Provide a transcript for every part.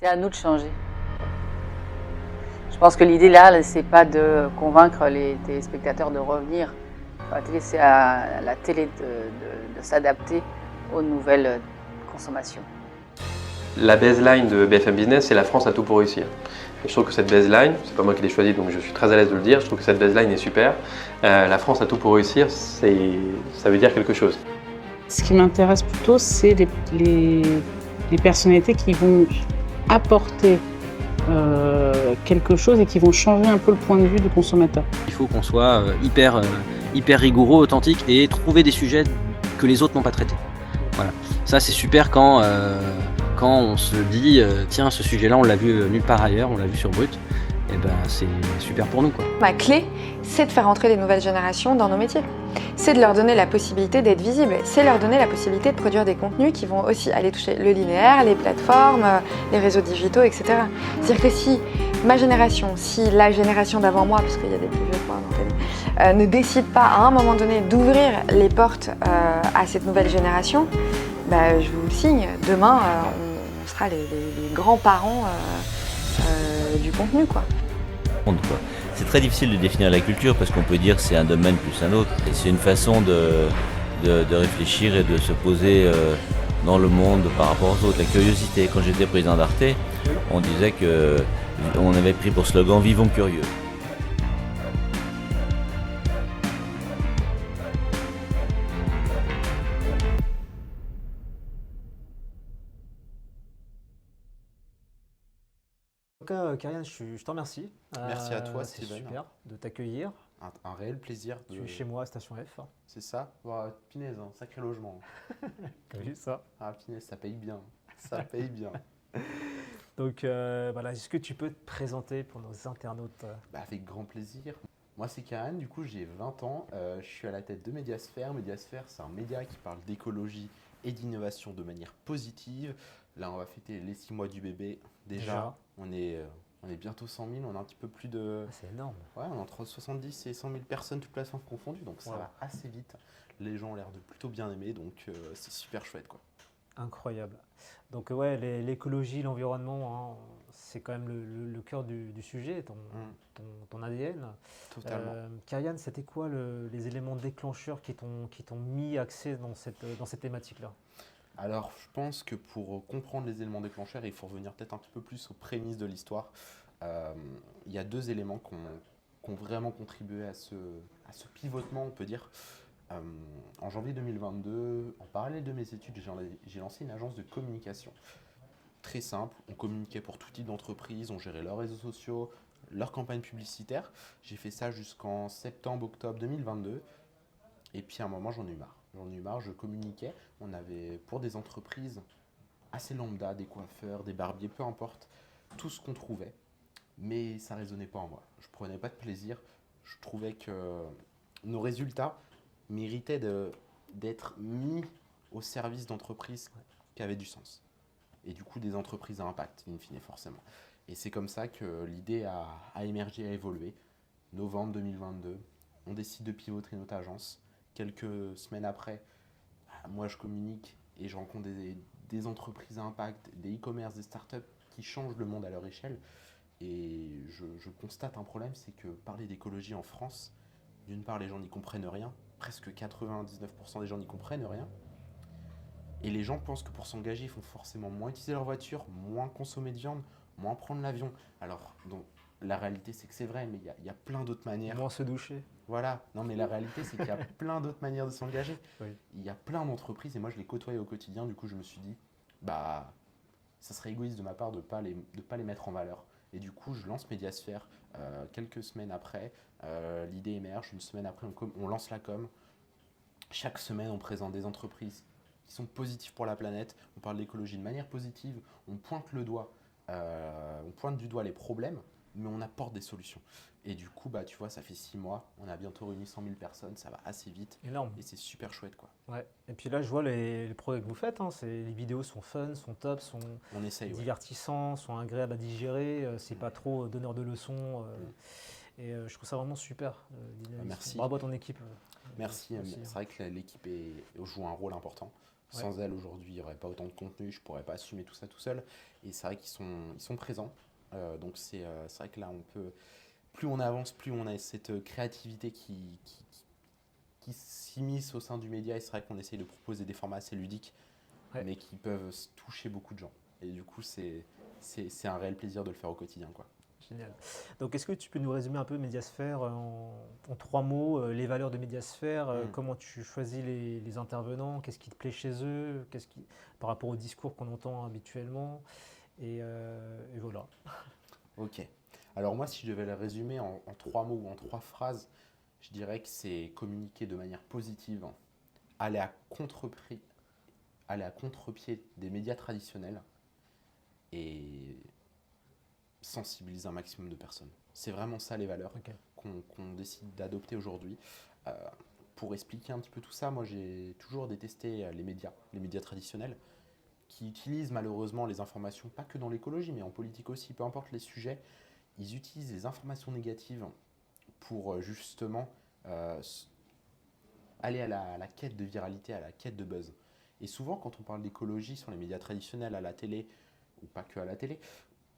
C'est à nous de changer. Je pense que l'idée là, c'est pas de convaincre les téléspectateurs de revenir à la télé, c'est à la télé de s'adapter aux nouvelles consommations. La baseline de BFM Business, c'est la France a tout pour réussir. Et je trouve que cette baseline, c'est pas moi qui l'ai choisie, donc je suis très à l'aise de le dire, je trouve que cette baseline est super. La France a tout pour réussir, ça veut dire quelque chose. Ce qui m'intéresse plutôt, c'est les personnalités qui vont apporter quelque chose et qui vont changer un peu le point de vue du consommateur. Il faut qu'on soit hyper rigoureux, authentique et trouver des sujets que les autres n'ont pas traités. Voilà. Ça c'est super quand on se dit tiens, ce sujet-là on l'a vu nulle part ailleurs, on l'a vu sur Brut, et ben c'est super pour nous, quoi. Ma clé, c'est de faire entrer les nouvelles générations dans nos métiers. C'est de leur donner la possibilité d'être visibles. C'est leur donner la possibilité de produire des contenus qui vont aussi aller toucher le linéaire, les plateformes, les réseaux digitaux, etc. C'est-à-dire que si ma génération, si la génération d'avant moi, parce qu'il y a des plus vieux que moi dans ta vie, ne décide pas à un moment donné d'ouvrir les portes à cette nouvelle génération, bah, je vous le signe, demain on sera les grands-parents du contenu, quoi. C'est très difficile de définir la culture parce qu'on peut dire que c'est un domaine plus un autre. Et c'est une façon de réfléchir et de se poser dans le monde par rapport aux autres. La curiosité, quand j'étais président d'Arte, on disait qu'on avait pris pour slogan « Vivons curieux ». En tout cas, Kyrian, je te remercie. Merci à toi, c'est Steven. super de t'accueillir. Un réel plaisir. Tu es chez moi à Station F. C'est ça. Oh, Pinez, hein, sacré logement. T'as vu ça? Ah, Pinez, ça paye bien. Ça paye bien. Donc voilà, est-ce que tu peux te présenter pour nos internautes? Avec grand plaisir. Moi, c'est Kyrian, du coup, j'ai 20 ans. Je suis à la tête de Mediasphère. Mediasphère, c'est un média qui parle d'écologie et d'innovation de manière positive. Là, on va fêter les 6 mois du bébé. Déjà. On est bientôt 100 000, on a un petit peu plus de... Ah, c'est énorme. Ouais, on est entre 70 et 100 000 personnes, toutes plateformes confondues, donc ça va assez vite. Les gens ont l'air de plutôt bien aimer, donc c'est super chouette, quoi. Incroyable. Donc ouais, l'écologie, l'environnement, hein, c'est quand même le cœur du sujet, ton ADN. Totalement. Kyrian, c'était quoi les éléments déclencheurs qui t'ont mis accès dans cette thématique-là? Alors, je pense que pour comprendre les éléments déclencheurs, il faut revenir peut-être un petit peu plus aux prémices de l'histoire. Il y a 2 éléments qui ont vraiment contribué à ce pivotement, on peut dire. En janvier 2022, en parallèle de mes études, j'ai lancé une agence de communication. Très simple, on communiquait pour tout type d'entreprise, on gérait leurs réseaux sociaux, leurs campagnes publicitaires. J'ai fait ça jusqu'en septembre-octobre 2022. Et puis à un moment, j'en ai eu marre. Je communiquais. On avait pour des entreprises assez lambda, des coiffeurs, des barbiers, peu importe, tout ce qu'on trouvait. Mais ça ne résonnait pas en moi. Je ne prenais pas de plaisir. Je trouvais que nos résultats méritaient d'être mis au service d'entreprises qui avaient du sens. Et du coup, des entreprises à impact, in fine, forcément. Et c'est comme ça que l'idée a émergé, a évolué. Novembre 2022, on décide de pivoter notre agence. Quelques semaines après, moi je communique et je rencontre des entreprises à impact, des e-commerce, des startups qui changent le monde à leur échelle. Et je constate un problème, c'est que parler d'écologie en France, d'une part les gens n'y comprennent rien, presque 99% des gens n'y comprennent rien. Et les gens pensent que pour s'engager, il faut forcément moins utiliser leur voiture, moins consommer de viande, moins prendre l'avion. Alors, donc, la réalité c'est que c'est vrai, mais il y a plein d'autres manières. Moins se doucher. Voilà, non mais la réalité c'est qu'il y a plein d'autres manières de s'engager. Oui. Il y a plein d'entreprises et moi je les côtoie au quotidien, du coup je me suis dit, ça serait égoïste de ma part de ne pas les mettre en valeur. Et du coup je lance Mediasphère, quelques semaines après, l'idée émerge, une semaine après on lance la com. Chaque semaine on présente des entreprises qui sont positives pour la planète, on parle d'écologie de manière positive, on pointe du doigt les problèmes, mais on apporte des solutions. Et du coup, tu vois, ça fait 6 mois, on a bientôt réuni 100 000 personnes, ça va assez vite. Énorme. Et c'est super chouette, quoi. Ouais. Et puis là, je vois les progrès que vous faites, hein, les vidéos sont fun, sont top, sont divertissants, sont agréables à digérer, c'est pas trop donneur de leçons. Et je trouve ça vraiment super. Merci. Bravo à ton équipe. Merci. C'est vrai que l'équipe joue un rôle important. Sans elles, aujourd'hui, il n'y aurait pas autant de contenu, je ne pourrais pas assumer tout ça tout seul. Et c'est vrai ils sont présents. Donc c'est vrai que là, plus on avance, plus on a cette créativité qui s'immisce au sein du média. Et c'est vrai qu'on essaye de proposer des formats assez ludiques, mais qui peuvent toucher beaucoup de gens. Et du coup, c'est un réel plaisir de le faire au quotidien, quoi. Génial. Donc, est-ce que tu peux nous résumer un peu Mediasphere en 3 mots, les valeurs de Mediasphere, comment tu choisis les intervenants, qu'est-ce qui te plaît chez eux, par rapport au discours qu'on entend habituellement, et voilà. Ok. Alors moi, si je devais le résumer en 3 mots ou en 3 phrases, je dirais que c'est communiquer de manière positive, aller à contre-pied des médias traditionnels et sensibiliser un maximum de personnes. C'est vraiment ça les valeurs qu'on décide d'adopter aujourd'hui. Pour expliquer un petit peu tout ça, moi j'ai toujours détesté les médias traditionnels, qui utilisent malheureusement les informations, pas que dans l'écologie, mais en politique aussi, peu importe les sujets, ils utilisent les informations négatives pour justement aller à la quête de viralité, à la quête de buzz. Et souvent, quand on parle d'écologie sur les médias traditionnels, à la télé, ou pas que à la télé,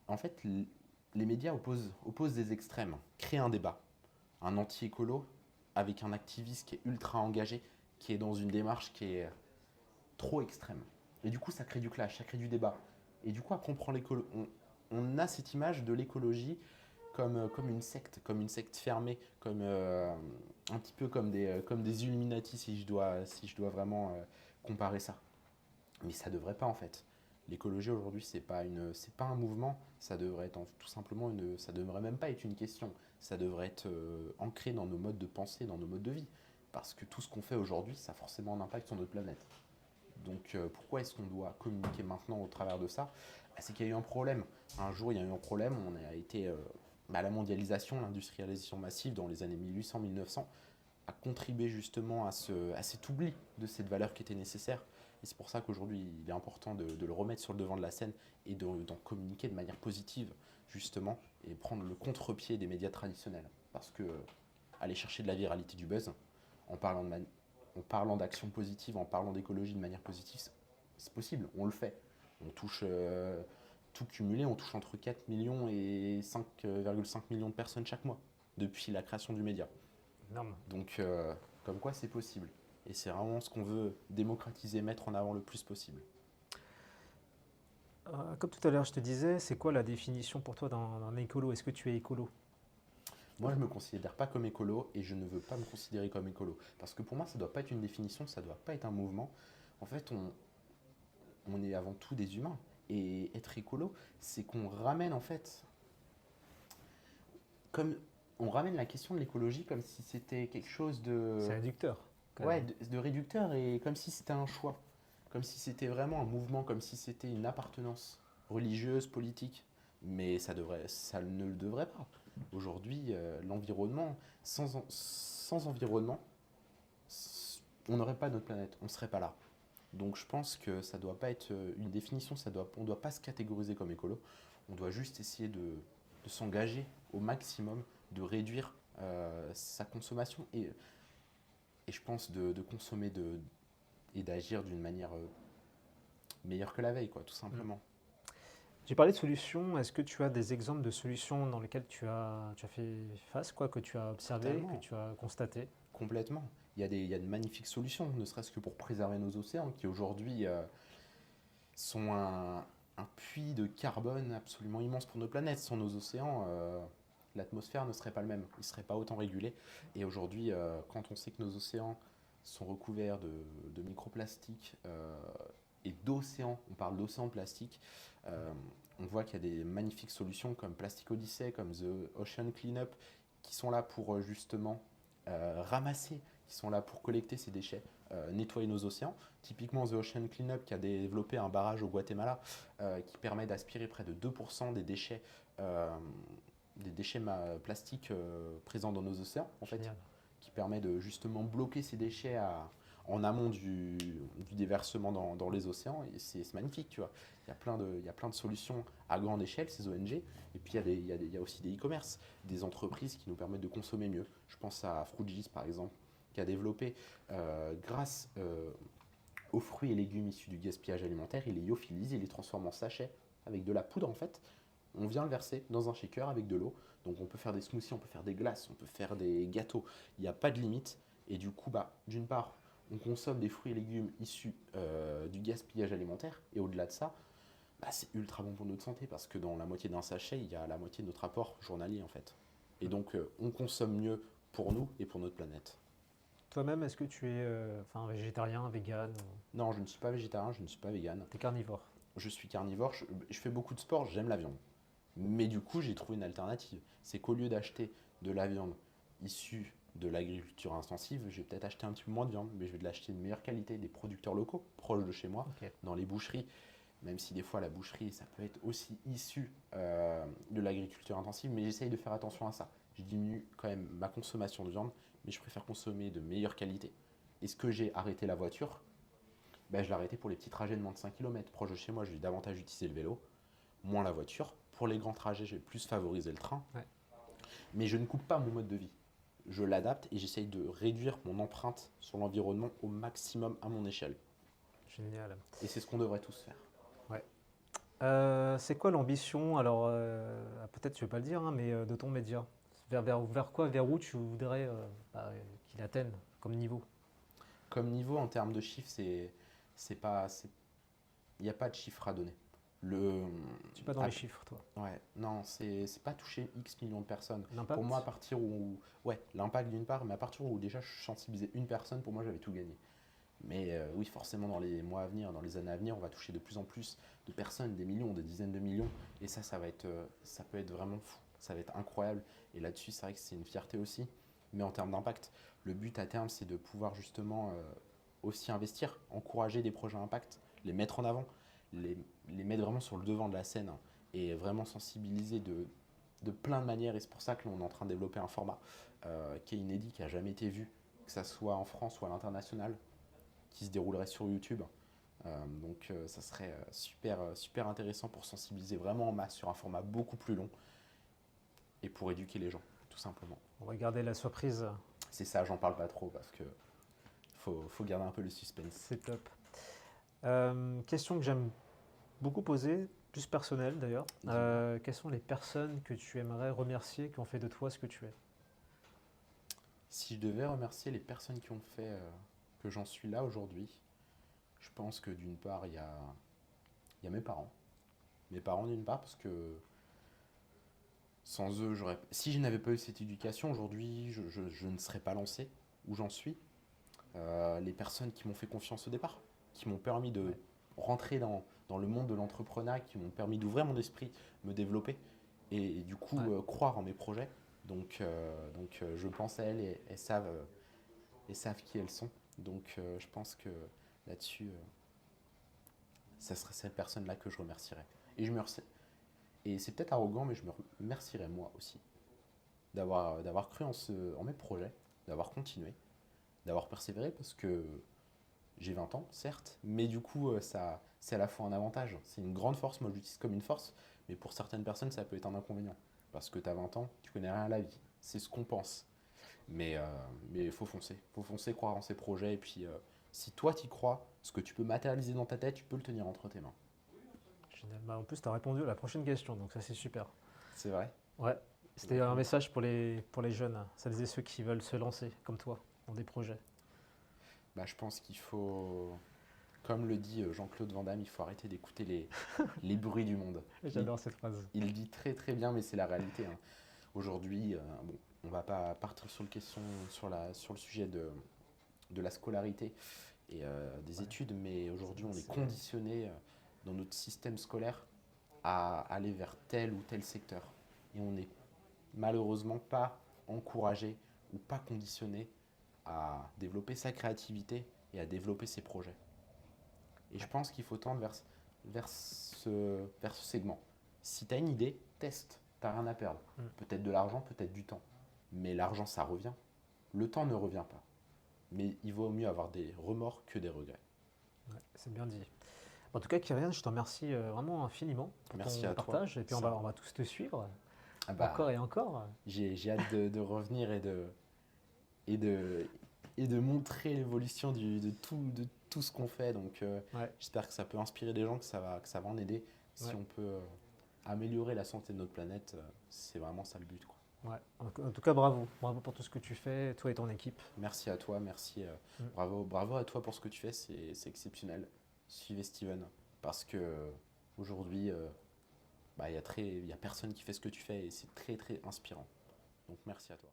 en fait, les médias opposent des extrêmes, créent un débat. Un anti-écolo avec un activiste qui est ultra engagé, qui est dans une démarche qui est trop extrême. Et du coup, ça crée du clash, ça crée du débat. Et du coup, après, on a cette image de l'écologie comme une secte fermée, un petit peu comme des Illuminati, si je dois vraiment comparer ça. Mais ça devrait pas en fait. L'écologie aujourd'hui, c'est pas un mouvement, ça devrait être tout simplement ça devrait même pas être une question. Ça devrait être ancré dans nos modes de pensée, dans nos modes de vie. Parce que tout ce qu'on fait aujourd'hui, ça a forcément un impact sur notre planète. Donc pourquoi est-ce qu'on doit communiquer maintenant au travers de ça? C'est qu'il y a eu un problème. Un jour, il y a eu un problème, on a été... la mondialisation, l'industrialisation massive dans les années 1800-1900 a contribué justement à cet oubli de cette valeur qui était nécessaire. Et c'est pour ça qu'aujourd'hui, il est important de le remettre sur le devant de la scène et d'en communiquer de manière positive, justement, et prendre le contre-pied des médias traditionnels. Parce que aller chercher de la viralité, du buzz, en parlant d'action positive, en parlant d'écologie de manière positive, c'est possible, on le fait. On touche, tout cumulé, on touche entre 4 millions et 5,5 millions de personnes chaque mois, depuis la création du média. Énorme. Donc, comme quoi c'est possible. Et c'est vraiment ce qu'on veut démocratiser, mettre en avant le plus possible. Comme tout à l'heure, je te disais, c'est quoi la définition pour toi d'un écolo? Est-ce que tu es écolo? Moi, je ne me considère pas comme écolo et je ne veux pas me considérer comme écolo. Parce que pour moi, ça ne doit pas être une définition, ça ne doit pas être un mouvement. En fait, on est avant tout des humains. Et être écolo, c'est qu'on ramène en fait... On ramène la question de l'écologie comme si c'était quelque chose de... C'est réducteur. Ouais, de réducteur et comme si c'était un choix. Comme si c'était vraiment un mouvement, comme si c'était une appartenance religieuse, politique. Mais ça ne le devrait pas. Aujourd'hui, l'environnement, sans environnement, on n'aurait pas notre planète, on ne serait pas là. Donc je pense que ça ne doit pas être une définition, on ne doit pas se catégoriser comme écolo. On doit juste essayer de s'engager au maximum, de réduire sa consommation et je pense de consommer et d'agir d'une manière meilleure que la veille, quoi, tout simplement. J'ai parlé de solutions. Est-ce que tu as des exemples de solutions dans lesquelles tu as fait face, que tu as observé, Totalement. que tu as constaté? Complètement. Il y a de magnifiques solutions, ne serait-ce que pour préserver nos océans, qui aujourd'hui sont un puits de carbone absolument immense pour nos planètes. Sans nos océans, l'atmosphère ne serait pas le même, il ne serait pas autant régulé. Et aujourd'hui, quand on sait que nos océans sont recouverts de microplastiques et d'océans, on parle d'océans de plastique, on voit qu'il y a des magnifiques solutions comme Plastic Odyssey, comme The Ocean Cleanup, qui sont là pour justement ramasser, qui sont là pour collecter ces déchets, nettoyer nos océans. Typiquement The Ocean Cleanup qui a développé un barrage au Guatemala qui permet d'aspirer près de 2% des déchets plastiques présents dans nos océans, en fait, qui permet de justement bloquer ces déchets en amont du déversement dans les océans. Et c'est magnifique, tu vois. Il y a plein de solutions à grande échelle, ces ONG. Et puis il y a aussi des e-commerce, des entreprises qui nous permettent de consommer mieux. Je pense à Fruigis, par exemple, qui a développé, grâce aux fruits et légumes issus du gaspillage alimentaire, il les lyophilise, il les transforme en sachets avec de la poudre en fait. On vient le verser dans un shaker avec de l'eau. Donc on peut faire des smoothies, on peut faire des glaces, on peut faire des gâteaux. Il n'y a pas de limite. Et du coup, d'une part, on consomme des fruits et légumes issus du gaspillage alimentaire. Et au-delà de ça, c'est ultra bon pour notre santé parce que dans la moitié d'un sachet, il y a la moitié de notre apport journalier en fait. Et donc on consomme mieux pour nous et pour notre planète. Toi-même, est-ce que tu es végétarien, vegan? Non, je ne suis pas végétarien, je ne suis pas vegan. Tu es carnivore? Je suis carnivore, je fais beaucoup de sport, j'aime la viande. Mais du coup, j'ai trouvé une alternative. C'est qu'au lieu d'acheter de la viande issue de l'agriculture intensive, je vais peut-être acheter un petit peu moins de viande, mais je vais de l'acheter de meilleure qualité, des producteurs locaux, proches de chez moi, dans les boucheries. Même si des fois, la boucherie, ça peut être aussi issu de l'agriculture intensive, mais j'essaye de faire attention à ça. Je diminue quand même ma consommation de viande, mais je préfère consommer de meilleure qualité. Est-ce que j'ai arrêté la voiture? Je l'ai arrêté pour les petits trajets de moins de 5 km. Proche de chez moi, je vais davantage utiliser le vélo, moins la voiture. Pour les grands trajets, je vais plus favoriser le train. Ouais. Mais je ne coupe pas mon mode de vie. Je l'adapte et j'essaye de réduire mon empreinte sur l'environnement au maximum à mon échelle. Génial. Et c'est ce qu'on devrait tous faire. Ouais. C'est quoi l'ambition? Alors, peut-être tu ne veux pas le dire, mais de ton média. Vers quoi, vers où tu voudrais qu'il atteigne comme niveau? Comme niveau en termes de chiffres, il n'y a pas de chiffre à donner. Tu n'es pas dans les chiffres, toi? Ouais, non, c'est pas toucher X millions de personnes. L'impact? Pour moi, à partir où. Ouais, l'impact d'une part, mais à partir où déjà je sensibilisais une personne, pour moi, j'avais tout gagné. Mais oui, forcément, dans les mois à venir, dans les années à venir, on va toucher de plus en plus de personnes, des millions, des dizaines de millions. Et ça peut être vraiment fou. Ça va être incroyable. Et là-dessus, c'est vrai que c'est une fierté aussi. Mais en termes d'impact, le but à terme, c'est de pouvoir justement aussi investir, encourager des projets à impact, les mettre en avant, les mettre vraiment sur le devant de la scène et vraiment sensibiliser de plein de manières. Et c'est pour ça que l'on est en train de développer un format qui est inédit, qui n'a jamais été vu, que ça soit en France ou à l'international, qui se déroulerait sur YouTube. Donc ça serait super intéressant pour sensibiliser vraiment en masse sur un format beaucoup plus long et pour éduquer les gens, tout simplement. On va garder la surprise. C'est ça, j'en parle pas trop parce que faut garder un peu le suspense. C'est top. Question que j'aime beaucoup poser, plus personnelle d'ailleurs. Quelles sont les personnes que tu aimerais remercier qui ont fait de toi ce que tu es? Si je devais remercier les personnes qui ont fait que j'en suis là aujourd'hui, je pense que d'une part, il y a mes parents. Mes parents d'une part parce que sans eux, si je n'avais pas eu cette éducation, aujourd'hui, je ne serais pas lancé où j'en suis. Les personnes qui m'ont fait confiance au départ, qui m'ont permis de rentrer dans le monde de l'entrepreneuriat, qui m'ont permis d'ouvrir mon esprit, me développer et du coup croire en mes projets. Donc je pense à elles et elles savent qui elles sont. Donc je pense que là-dessus, ça serait cette personne-là que je remercierais. Et c'est peut-être arrogant, mais je me remercierais moi aussi d'avoir cru en mes projets, d'avoir continué, d'avoir persévéré parce que j'ai 20 ans, certes, mais du coup, c'est à la fois un avantage. C'est une grande force, moi je l'utilise comme une force, mais pour certaines personnes, ça peut être un inconvénient. Parce que tu as 20 ans, tu connais rien à la vie. C'est ce qu'on pense. Mais il faut foncer, croire en ses projets. Et puis, si toi, tu y crois, ce que tu peux matérialiser dans ta tête, tu peux le tenir entre tes mains. Génial. En plus, tu as répondu à la prochaine question, donc ça c'est super. C'est vrai? Ouais. C'était un message pour les jeunes, celles et ceux qui veulent se lancer, comme toi, dans des projets. Je pense qu'il faut, comme le dit Jean-Claude Van Damme, il faut arrêter d'écouter les bruits du monde. J'adore cette phrase. Il le dit très très bien, mais c'est la réalité. Aujourd'hui, on ne va pas partir sur le sujet de la scolarité et des études, mais aujourd'hui on est conditionné dans notre système scolaire à aller vers tel ou tel secteur. Et on n'est malheureusement pas encouragé ou pas conditionné à développer sa créativité et à développer ses projets. Et je pense qu'il faut tendre vers ce segment. Si tu as une idée, teste, tu n'as rien à perdre. Peut-être de l'argent, peut-être du temps. Mais l'argent, ça revient. Le temps ne revient pas. Mais il vaut mieux avoir des remords que des regrets. Ouais, c'est bien dit. En tout cas, Kyrian, je te remercie vraiment infiniment pour ton partage. Et puis on va tous te suivre, encore et encore. J'ai hâte de revenir et et de montrer l'évolution de tout ce qu'on fait. Donc j'espère que ça peut inspirer des gens, que ça va en aider. Si on peut améliorer la santé de notre planète, c'est vraiment ça le but, quoi. Ouais. En tout cas, bravo. Bravo pour tout ce que tu fais, toi et ton équipe. Merci à toi, merci. Bravo à toi pour ce que tu fais, c'est exceptionnel. Suivez Steven, parce que aujourd'hui, il y a personne qui fait ce que tu fais et c'est très très inspirant. Donc merci à toi.